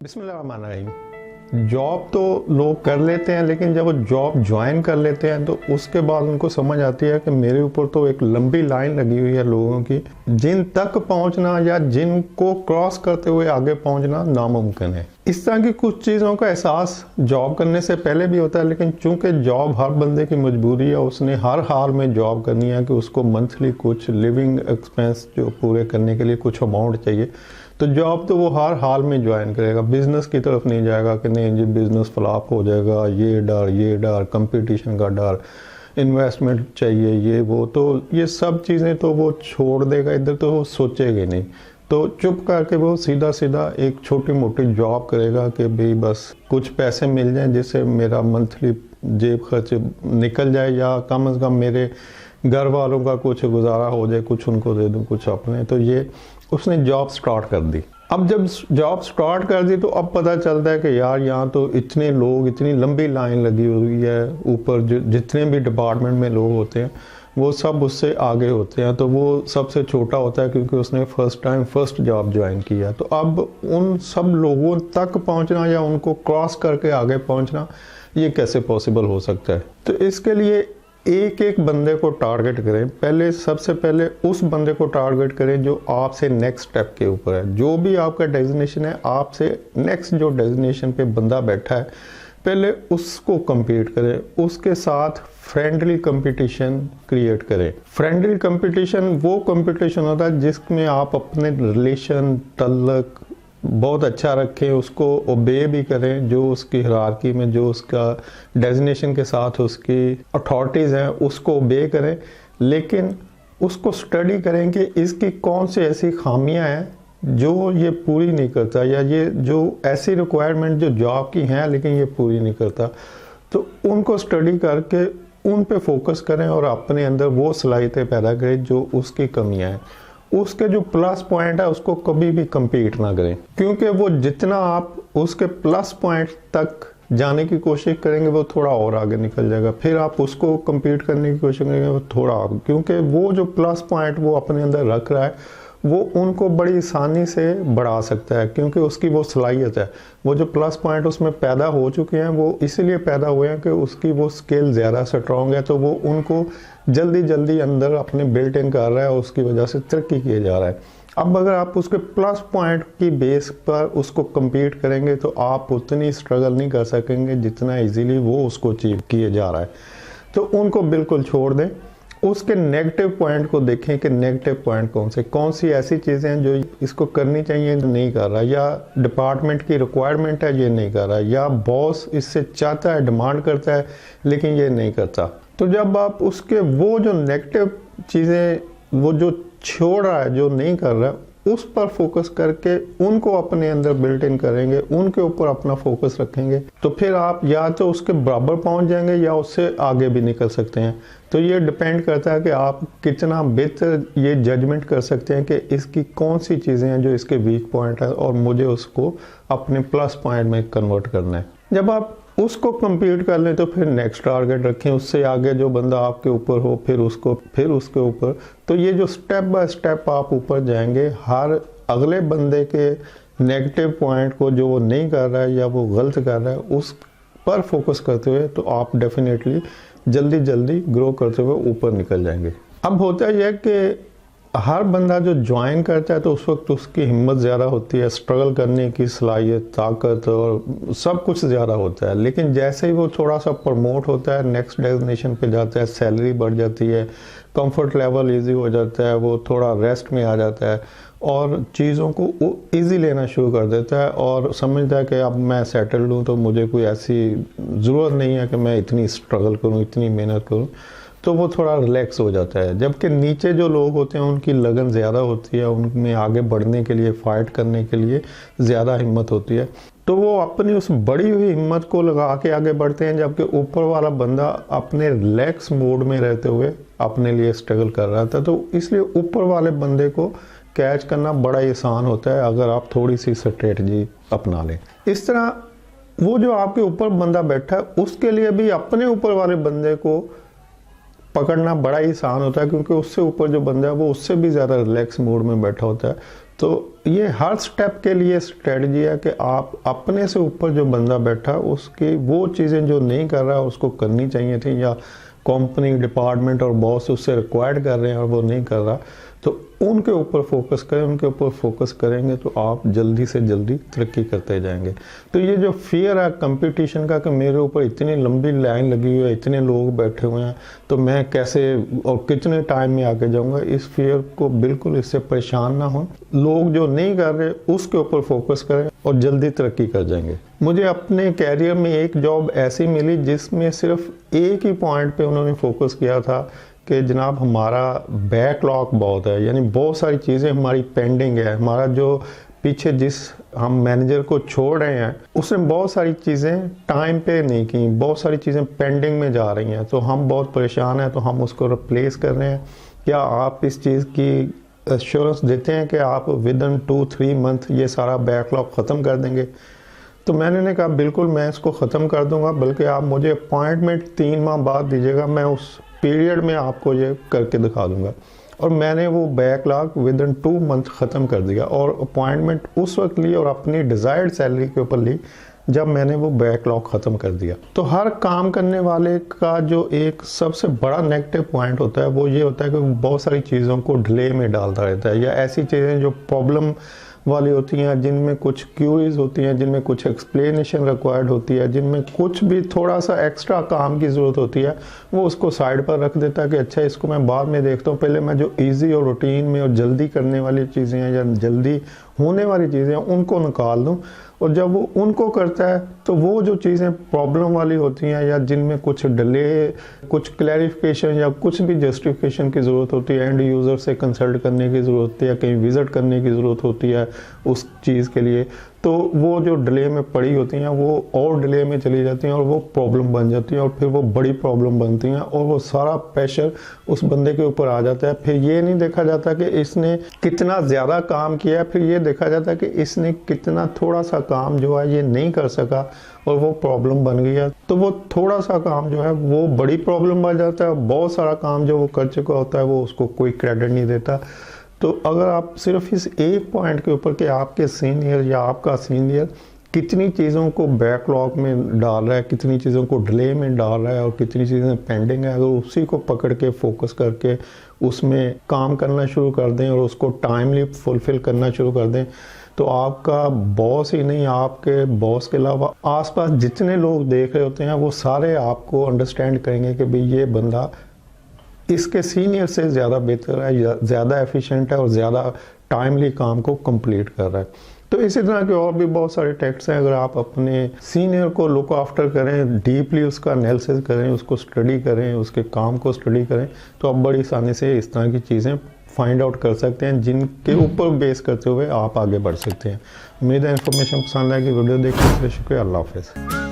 बिस्मिल्लाहिर्रहमानिर्रहीम। जॉब तो लोग कर लेते हैं, लेकिन जब वो जॉब ज्वाइन कर लेते हैं तो उसके बाद उनको समझ आती है कि मेरे ऊपर तो एक लंबी लाइन लगी हुई है लोगों की, जिन तक पहुंचना या जिनको क्रॉस करते हुए आगे पहुंचना नामुमकिन है। इस तरह की कुछ चीज़ों का एहसास जॉब करने से पहले भी होता है, लेकिन चूंकि जॉब हर बंदे की मजबूरी है, उसने हर हाल में जॉब करनी है कि उसको मंथली कुछ लिविंग एक्सपेंस जो पूरे करने के लिए कुछ अमाउंट चाहिए, तो जॉब तो वो हर हाल में ज्वाइन करेगा। बिजनेस की तरफ नहीं जाएगा कि नहीं जी बिजनेस फ्लॉप हो जाएगा, ये डर कंपटीशन का डर, इन्वेस्टमेंट चाहिए, ये वो, तो ये सब चीज़ें तो वो छोड़ देगा, इधर तो वो सोचेगा ही नहीं। तो चुप करके वो सीधा सीधा एक छोटी मोटी जॉब करेगा कि भाई बस कुछ पैसे मिल जाएं जिससे मेरा मंथली जेब खर्च निकल जाए, या कम से कम मेरे घर वालों का कुछ गुजारा हो जाए, कुछ उनको दे दूं, कुछ अपने। तो ये उसने जॉब स्टार्ट कर दी। अब जब जॉब स्टार्ट कर दी तो अब पता चलता है कि यार यहाँ तो इतने लोग, इतनी लंबी लाइन लगी हुई है, ऊपर जितने भी डिपार्टमेंट में लोग होते हैं वो सब उससे आगे होते हैं, तो वो सबसे छोटा होता है क्योंकि उसने फर्स्ट जॉब ज्वाइन किया। तो अब उन सब लोगों तक पहुँचना या उनको क्रॉस करके आगे पहुँचना, ये कैसे पॉसिबल हो सकता है? तो इसके लिए एक एक बंदे को टारगेट करें। सबसे पहले उस बंदे को टारगेट करें जो आपसे नेक्स्ट स्टेप के ऊपर है। जो भी आपका डेजिग्नेशन है, आपसे नेक्स्ट जो डेजिग्नेशन पे बंदा बैठा है, पहले उसको compete करें, उसके साथ फ्रेंडली कंपटीशन क्रिएट करें। फ्रेंडली कंपटीशन वो कंपटीशन होता है जिसमें आप अपने रिलेशन तल्लक बहुत अच्छा रखें, उसको ओबे भी करें, जो उसकी हिरार्की में जो उसका डेजिग्नेशन के साथ उसकी अथॉरिटीज़ हैं उसको ओबे करें, लेकिन उसको स्टडी करें कि इसकी कौन सी ऐसी खामियां हैं जो ये पूरी नहीं करता, या ये जो ऐसी रिक्वायरमेंट जो जॉब की हैं लेकिन ये पूरी नहीं करता। तो उनको स्टडी करके उन पे फोकस करें और अपने अंदर वो सलाहियतें पैदा करें जो उसकी कमियां हैं। उसके जो प्लस पॉइंट है उसको कभी भी compete ना करें, क्योंकि वो जितना आप उसके प्लस पॉइंट तक जाने की कोशिश करेंगे वो थोड़ा और आगे निकल जाएगा। फिर आप उसको compete करने की कोशिश करेंगे वो थोड़ा आगे, क्योंकि वो जो प्लस पॉइंट वो अपने अंदर रख रहा है वो उनको बड़ी आसानी से बढ़ा सकता है, क्योंकि उसकी वो सलाहियत है। वो जो प्लस पॉइंट उसमें पैदा हो चुके हैं वो इसलिए पैदा हुए हैं कि उसकी वो स्किल ज़्यादा स्ट्रॉन्ग है, तो वो उनको जल्दी जल्दी अंदर अपने बिल्ट इन कर रहा है, उसकी वजह से तरक्की किया जा रहा है। अब अगर आप उसके प्लस पॉइंट की बेस पर उसको compete करेंगे तो आप उतनी स्ट्रगल नहीं कर सकेंगे जितना इजीली वो उसको अचीव किए जा रहा है। तो उनको बिल्कुल छोड़ दें, उसके नेगेटिव पॉइंट को देखें कि नेगेटिव पॉइंट कौन सी ऐसी चीज़ें हैं जो इसको करनी चाहिए नहीं कर रहा, या डिपार्टमेंट की रिक्वायरमेंट है ये नहीं कर रहा, या बॉस इससे चाहता है, डिमांड करता है लेकिन ये नहीं करता। तो जब आप उसके वो जो नेगेटिव चीज़ें वो जो छोड़ रहा है, जो नहीं कर रहा है, उस पर फोकस करके उनको अपने अंदर बिल्ट इन करेंगे, उनके ऊपर अपना फोकस रखेंगे, तो फिर आप या तो उसके बराबर पहुंच जाएंगे या उससे आगे भी निकल सकते हैं। तो ये डिपेंड करता है कि आप कितना बेहतर ये जजमेंट कर सकते हैं कि इसकी कौन सी चीज़ें हैं जो इसके वीक पॉइंट है और मुझे उसको अपने प्लस पॉइंट में कन्वर्ट करना है। जब आप उसको compete कर लें तो फिर नेक्स्ट टारगेट रखें, उससे आगे जो बंदा आपके ऊपर हो फिर उसके ऊपर। तो ये जो स्टेप बाय स्टेप आप ऊपर जाएंगे, हर अगले बंदे के नेगेटिव पॉइंट को जो वो नहीं कर रहा है या वो गलत कर रहा है उस पर फोकस करते हुए, तो आप डेफिनेटली जल्दी जल्दी ग्रो करते हुए ऊपर निकल जाएंगे। अब होता यह है कि हर बंदा जो ज्वाइन करता है तो उस वक्त उसकी हिम्मत ज़्यादा होती है, स्ट्रगल करने की सलाहियत, ताकत और सब कुछ ज़्यादा होता है। लेकिन जैसे ही वो थोड़ा सा प्रमोट होता है, नेक्स्ट डेजिग्नेशन पे जाता है, सैलरी बढ़ जाती है, कंफर्ट लेवल इजी हो जाता है, वो थोड़ा रेस्ट में आ जाता है और चीज़ों को वो ईजी लेना शुरू कर देता है और समझता है कि अब मैं सेटल्ड हूँ तो मुझे कोई ऐसी ज़रूरत नहीं है कि मैं इतनी स्ट्रगल करूँ, इतनी मेहनत करूँ, तो वो थोड़ा रिलैक्स हो जाता है। जबकि नीचे जो लोग होते हैं उनकी लगन ज़्यादा होती है, उनमें आगे बढ़ने के लिए, फाइट करने के लिए ज़्यादा हिम्मत होती है, तो वो अपनी उस बढ़ी हुई हिम्मत को लगा के आगे बढ़ते हैं। जबकि ऊपर वाला बंदा अपने रिलैक्स मोड में रहते हुए अपने लिए स्ट्रगल कर रहा था। तो इसलिए ऊपर वाले बंदे को कैच करना बड़ा ही आसान होता है अगर आप थोड़ी सी स्ट्रेटजी अपना लें। इस तरह वो जो आपके ऊपर बंदा बैठा है उसके लिए भी अपने ऊपर वाले बंदे को पकड़ना बड़ा ही आसान होता है, क्योंकि उससे ऊपर जो बंदा है वो उससे भी ज़्यादा रिलैक्स मोड में बैठा होता है। तो ये हर स्टेप के लिए स्ट्रेटजी है कि आप अपने से ऊपर जो बंदा बैठा उसकी वो चीज़ें जो नहीं कर रहा उसको करनी चाहिए थी, या कंपनी, डिपार्टमेंट और बॉस उससे रिक्वायर्ड कर रहे हैं और वो नहीं कर रहा, तो उनके ऊपर फोकस करें। उनके ऊपर फोकस करेंगे तो आप जल्दी से जल्दी तरक्की करते जाएंगे। तो ये जो फियर है कंपटीशन का कि मेरे ऊपर इतनी लंबी लाइन लगी हुई है, इतने लोग बैठे हुए हैं, तो मैं कैसे और कितने टाइम में आगे जाऊंगा, इस फियर को बिल्कुल इससे परेशान ना हो। लोग जो नहीं कर रहे उसके ऊपर फोकस करें और जल्दी तरक्की कर जाएंगे। मुझे अपने कैरियर में एक जॉब ऐसी मिली जिसमें सिर्फ एक ही पॉइंट पे उन्होंने फोकस किया था कि जनाब हमारा बैकलॉग बहुत है, यानी बहुत सारी चीज़ें हमारी पेंडिंग है। हमारा जो पीछे जिस हम मैनेजर को छोड़ रहे हैं उसने बहुत सारी चीज़ें टाइम पे नहीं की, बहुत सारी चीज़ें पेंडिंग में जा रही हैं, तो हम बहुत परेशान हैं, तो हम उसको रिप्लेस कर रहे हैं। क्या आप इस चीज़ की एश्योरेंस देते हैं कि आप विद इन 2-3 मंथ ये सारा बैकलॉग ख़त्म कर देंगे? तो मैंने कहा बिल्कुल मैं इसको ख़त्म कर दूंगा, बल्कि आप मुझे अपॉइंटमेंट 3 माह बाद दीजिएगा, मैं उस पीरियड में आपको ये करके दिखा दूंगा। और मैंने वो बैकलॉग विद इन 2 मंथ ख़त्म कर दिया और अपॉइंटमेंट उस वक्त ली और अपनी डिज़ायर्ड सैलरी के ऊपर ली जब मैंने वो बैकलॉग ख़त्म कर दिया। तो हर काम करने वाले का जो एक सबसे बड़ा नेगेटिव पॉइंट होता है वो ये होता है कि बहुत सारी चीज़ों को डिले में डालता रहता है, या ऐसी चीज़ें जो प्रॉब्लम वाली होती हैं, जिनमें कुछ क्यूरीज होती हैं, जिनमें कुछ एक्सप्लेनेशन रिक्वायर्ड होती है, जिनमें कुछ भी थोड़ा सा एक्स्ट्रा काम की ज़रूरत होती है, वो उसको साइड पर रख देता है कि अच्छा इसको मैं बाद में देखता हूँ, पहले मैं जो इजी और रूटीन में और जल्दी करने वाली चीज़ें हैं या जल्दी होने वाली चीज़ें हैं उनको निकाल दूँ। और जब वो उनको करता है तो वो जो चीज़ें प्रॉब्लम वाली होती हैं या जिनमें कुछ डिले, कुछ क्लैरिफिकेशन या कुछ भी जस्टिफिकेशन की ज़रूरत होती है, एंड यूज़र से कंसल्ट करने की ज़रूरत होती है, कहीं विज़िट करने की ज़रूरत होती है उस चीज़ के लिए, तो वो जो डिले में पड़ी होती हैं वो और डिले में चली जाती हैं और वो प्रॉब्लम बन जाती हैं और फिर वो बड़ी प्रॉब्लम बनती हैं और वो सारा प्रेशर उस बंदे के ऊपर आ जाता है। फिर ये नहीं देखा जाता कि इसने कितना ज़्यादा काम किया, फिर ये देखा जाता है कि इसने कितना थोड़ा सा काम जो है ये नहीं कर सका और वो प्रॉब्लम बन गया। तो वो थोड़ा सा काम जो है वो बड़ी प्रॉब्लम बन जाता है, बहुत सारा काम जो वो कर चुका होता है वो उसको कोई क्रेडिट नहीं देता। तो अगर आप सिर्फ इस एक पॉइंट के ऊपर कि आपके सीनियर या आपका सीनियर कितनी चीज़ों को बैकलॉग में डाल रहा है, कितनी चीज़ों को डिले में डाल रहा है और कितनी चीज़ें पेंडिंग है, अगर उसी को पकड़ के फोकस करके उसमें काम करना शुरू कर दें और उसको टाइमली फुलफिल करना शुरू कर दें, तो आपका बॉस ही नहीं, आपके बॉस के अलावा आसपास जितने लोग देख रहे होते हैं वो सारे आपको अंडरस्टैंड करेंगे कि भाई ये बंदा इसके सीनियर से ज़्यादा बेहतर है, ज़्यादा एफिशिएंट है और ज़्यादा टाइमली काम को कंप्लीट कर रहा है। तो इसी तरह के और भी बहुत सारे टेक्ट्स हैं। अगर आप अपने सीनियर को लुक आफ्टर करें, डीपली उसका एनालिसिस करें, उसको स्टडी करें, उसके काम को स्टडी करें, तो आप बड़ी आसानी से इस तरह की चीज़ें फाइंड आउट कर सकते हैं जिनके ऊपर बेस करते हुए आप आगे बढ़ सकते हैं। उम्मीद है इन्फॉर्मेशन पसंद आएगी। वीडियो देखने के लिए शुक्रिया। अल्लाह हाफ़िज़।